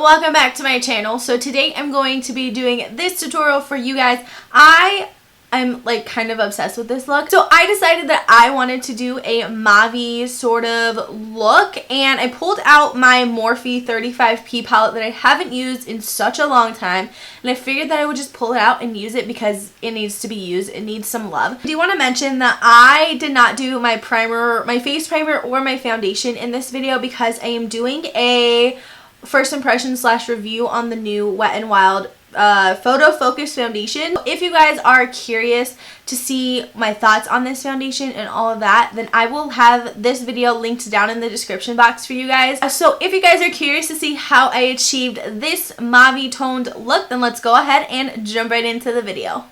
welcome back to my channel. So today I'm going to be doing this tutorial for you guys. I'm like kind of obsessed with this look. So I decided that I wanted to do a mauve sort of look, and I pulled out my Morphe 35P palette that I haven't used in such a long time, and I figured that I would just pull it out and use it because it needs to be used. It needs some love. I do want to mention that I did not do my primer, my face primer, or my foundation in this video because I am doing a first impression / review on the new Wet n Wild photo focus foundation. If you guys are curious to see my thoughts on this foundation and all of that, then I will have this video linked down in the description box for you guys. So if you guys are curious to see how I achieved this mauve toned look, then let's go ahead and jump right into the video.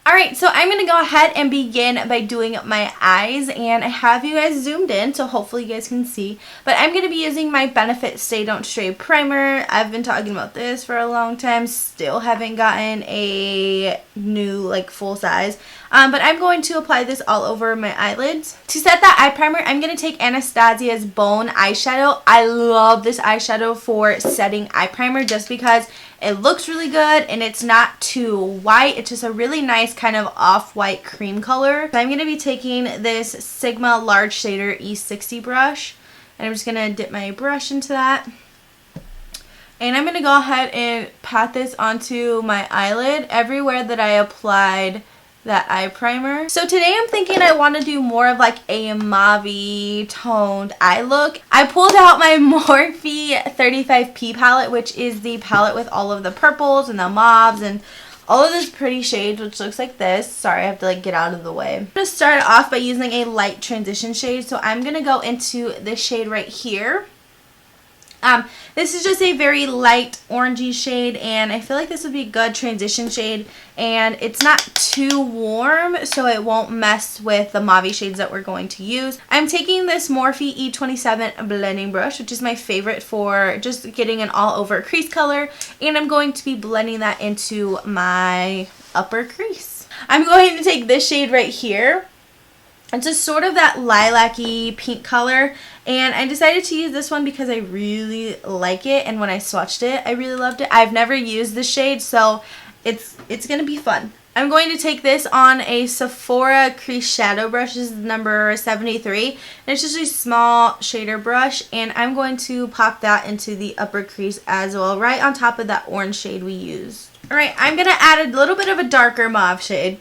Alright, so I'm going to go ahead and begin by doing my eyes, and I have you guys zoomed in so hopefully you guys can see. But I'm going to be using my Benefit Stay Don't Stray primer. I've been talking about this for a long time, still haven't gotten a new like full size. But I'm going to apply this all over my eyelids. To set that eye primer, I'm going to take Anastasia's Bone eyeshadow. I love this eyeshadow for setting eye primer just because it looks really good and it's not too white. It's just a really nice kind of off-white cream color. So I'm going to be taking this Sigma Large Shader E60 brush, and I'm just going to dip my brush into that. And I'm going to go ahead and pat this onto my eyelid everywhere that I applied that eye primer. So today I'm thinking I want to do more of like a mauve toned eye look. I pulled out my Morphe 35P palette, which is the palette with all of the purples and the mauves and all of this pretty shades, which looks like this. Sorry, I have to like get out of the way. I'm going to start off by using a light transition shade. So I'm going to go into this shade right here. This is just a very light orangey shade, and I feel like this would be a good transition shade, and it's not too warm so it won't mess with the mauve shades that we're going to use. I'm taking this Morphe E27 blending brush, which is my favorite for just getting an all over crease color, and I'm going to be blending that into my upper crease. I'm going to take this shade right here. It's just sort of that lilac-y pink color, and I decided to use this one because I really like it, and when I swatched it, I really loved it. I've never used this shade, so it's going to be fun. I'm going to take this on a Sephora Crease Shadow Brush. This is number 73, and it's just a small shader brush, and I'm going to pop that into the upper crease as well, right on top of that orange shade we used. Alright, I'm going to add a little bit of a darker mauve shade,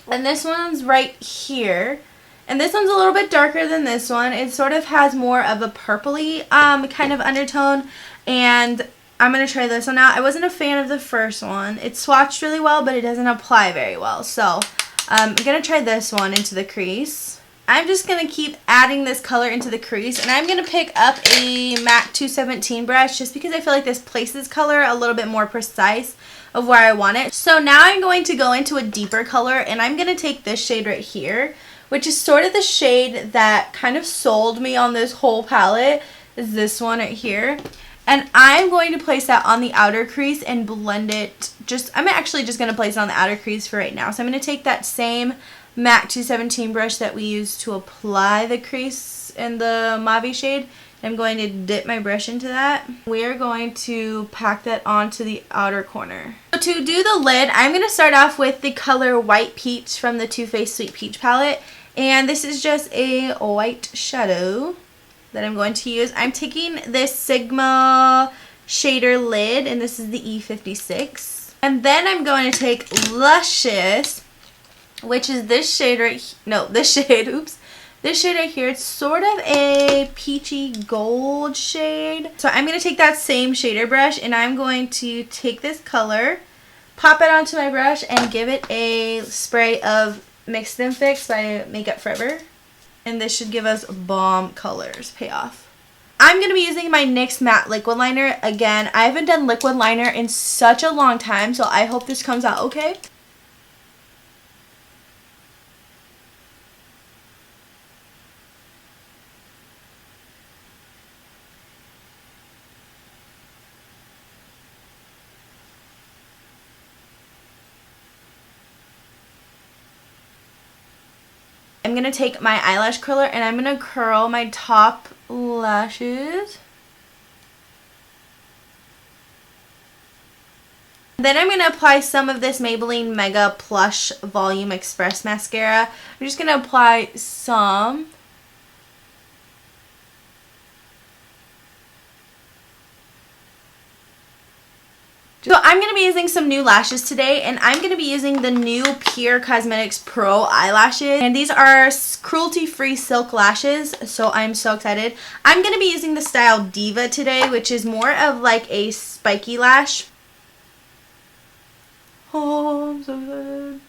and this one's right here. And this one's a little bit darker than this one. It sort of has more of a purpley kind of undertone. And I'm going to try this one out. I wasn't a fan of the first one. It swatched really well, but it doesn't apply very well. So I'm going to try this one into the crease. I'm just going to keep adding this color into the crease. And I'm going to pick up a MAC 217 brush just because I feel like this places color a little bit more precise of where I want it. So now I'm going to go into a deeper color, and I'm going to take this shade right here, which is sort of the shade that kind of sold me on this whole palette, is this one right here. And I'm going to place that on the outer crease and blend it. I'm actually just going to place it on the outer crease for right now. So I'm going to take that same MAC 217 brush that we used to apply the crease in the mauve shade. I'm going to dip my brush into that. We are going to pack that onto the outer corner. So to do the lid, I'm going to start off with the color White Peach from the Too Faced Sweet Peach palette. And this is just a white shadow that I'm going to use. I'm taking this Sigma shader lid, and this is the E56. And then I'm going to take Luscious, which is this shade right This shade right here. It's sort of a peachy gold shade. So I'm going to take that same shader brush, and I'm going to take this color, pop it onto my brush, and give it a spray of Mix and Fix by Makeup Forever. And this should give us bomb colors payoff. I'm going to be using my NYX Matte Liquid Liner. Again, I haven't done liquid liner in such a long time, so I hope this comes out okay. I'm going to take my eyelash curler and I'm going to curl my top lashes. Then I'm going to apply some of this Maybelline Mega Plush Volume Express Mascara. I'm just going to apply some. So I'm going to be using some new lashes today, and I'm going to be using the new Pure Cosmetics Pro eyelashes, and these are cruelty-free silk lashes, so I'm so excited. I'm going to be using the style Diva today, which is more of like a spiky lash. Oh, I'm so excited.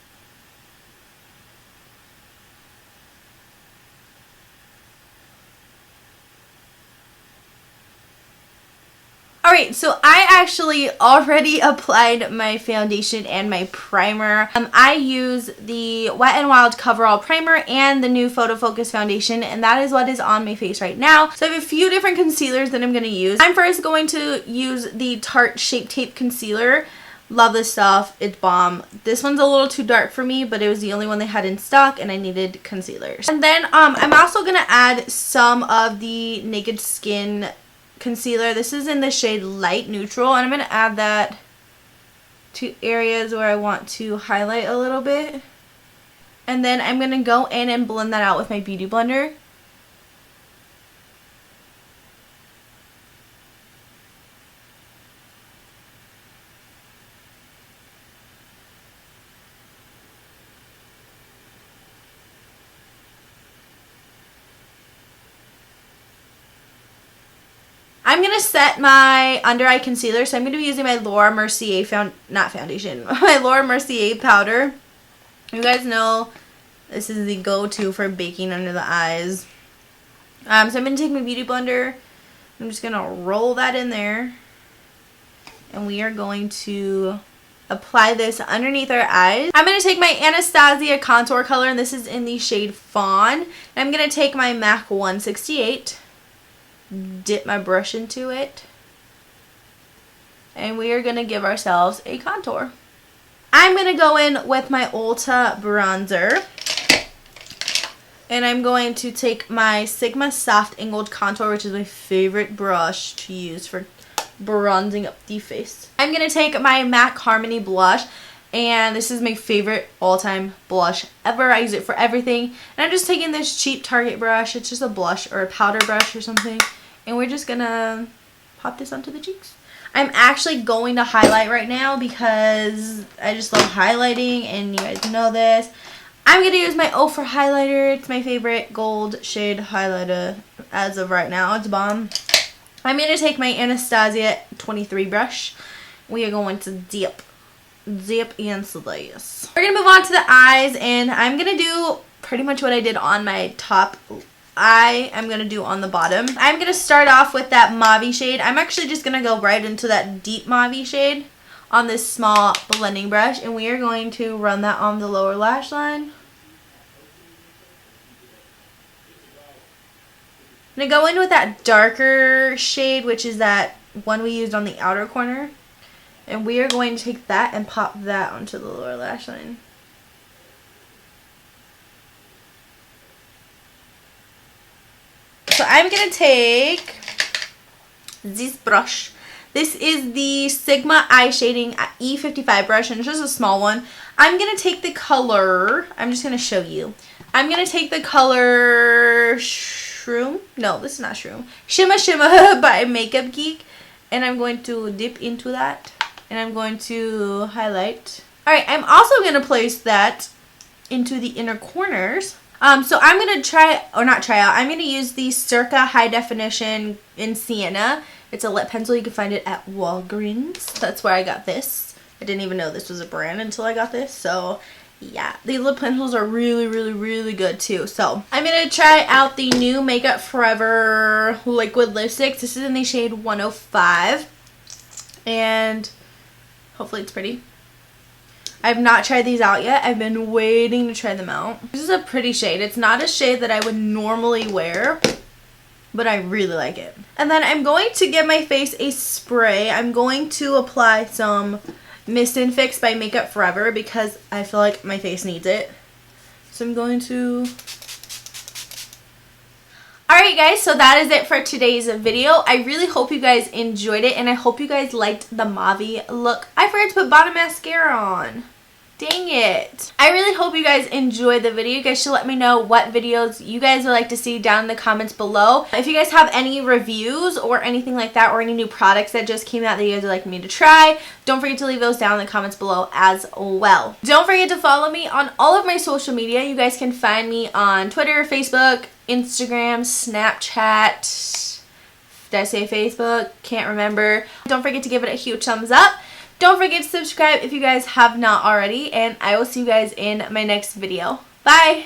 Alright, so I actually already applied my foundation and my primer. I use the Wet n Wild Coverall Primer and the new Photo Focus Foundation, and that is what is on my face right now. So I have a few different concealers that I'm going to use. I'm first going to use the Tarte Shape Tape Concealer. Love this stuff. It's bomb. This one's a little too dark for me, but it was the only one they had in stock, and I needed concealers. And then I'm also going to add some of the Naked Skin concealer. This is in the shade Light Neutral, and I'm going to add that to areas where I want to highlight a little bit. And then I'm going to go in and blend that out with my Beauty Blender. I'm going to set my under eye concealer, so I'm going to be using my Laura Mercier my Laura Mercier powder. You guys know this is the go-to for baking under the eyes. So I'm going to take my Beauty Blender. I'm just going to roll that in there. And we are going to apply this underneath our eyes. I'm going to take my Anastasia contour color, and this is in the shade Fawn. And I'm going to take my MAC 168. Dip my brush into it, and we are going to give ourselves a contour. I'm going to go in with my Ulta bronzer, and I'm going to take my Sigma Soft Angled Contour, which is my favorite brush to use for bronzing up the face. I'm going to take my MAC Harmony blush, and this is my favorite all-time blush ever. I use it for everything. And I'm just taking this cheap Target brush. It's just a blush or a powder brush or something. And we're just going to pop this onto the cheeks. I'm actually going to highlight right now because I just love highlighting, and you guys know this. I'm going to use my Ofra highlighter. It's my favorite gold shade highlighter as of right now. It's bomb. I'm going to take my Anastasia 23 brush. We are going to dip and slice. We're going to move on to the eyes, and I'm going to do pretty much what I did on my top eye. I'm going to do on the bottom. I'm going to start off with that mauve shade. I'm actually just going to go right into that deep mauve shade on this small blending brush, and we are going to run that on the lower lash line. I'm going to go in with that darker shade, which is that one we used on the outer corner. And we are going to take that and pop that onto the lower lash line. So I'm going to take this brush. This is the Sigma Eye Shading E55 brush, and it's just a small one. I'm going to take the color, I'm just going to show you. I'm going to take the color Shroom. No, this is not Shroom. Shimma Shimma by Makeup Geek. And I'm going to dip into that. And I'm going to highlight. Alright, I'm also going to place that into the inner corners. So I'm going to I'm going to use the Circa High Definition in Sienna. It's a lip pencil. You can find it at Walgreens. That's where I got this. I didn't even know this was a brand until I got this. So yeah, these lip pencils are really, really, really good too. So I'm going to try out the new Makeup Forever liquid lipsticks. This is in the shade 105. And hopefully it's pretty. I have not tried these out yet. I've been waiting to try them out. This is a pretty shade. It's not a shade that I would normally wear, but I really like it. And then I'm going to give my face a spray. I'm going to apply some Mist and Fix by Makeup Forever because I feel like my face needs it. So I'm going to... Alright Alright guys, so that is it for today's video. I really hope you guys enjoyed it, and I hope you guys liked the Mauve look. I forgot to put bottom mascara on. Dang it. I really hope you guys enjoyed the video. You guys should let me know what videos you guys would like to see down in the comments below. If you guys have any reviews or anything like that, or any new products that just came out that you guys would like me to try, don't forget to leave those down in the comments below as well. Don't forget to follow me on all of my social media. You guys can find me on Twitter, Facebook, Instagram, Snapchat. Did I say Facebook? Can't remember. Don't forget to give it a huge thumbs up. Don't forget to subscribe if you guys have not already, and I will see you guys in my next video. Bye!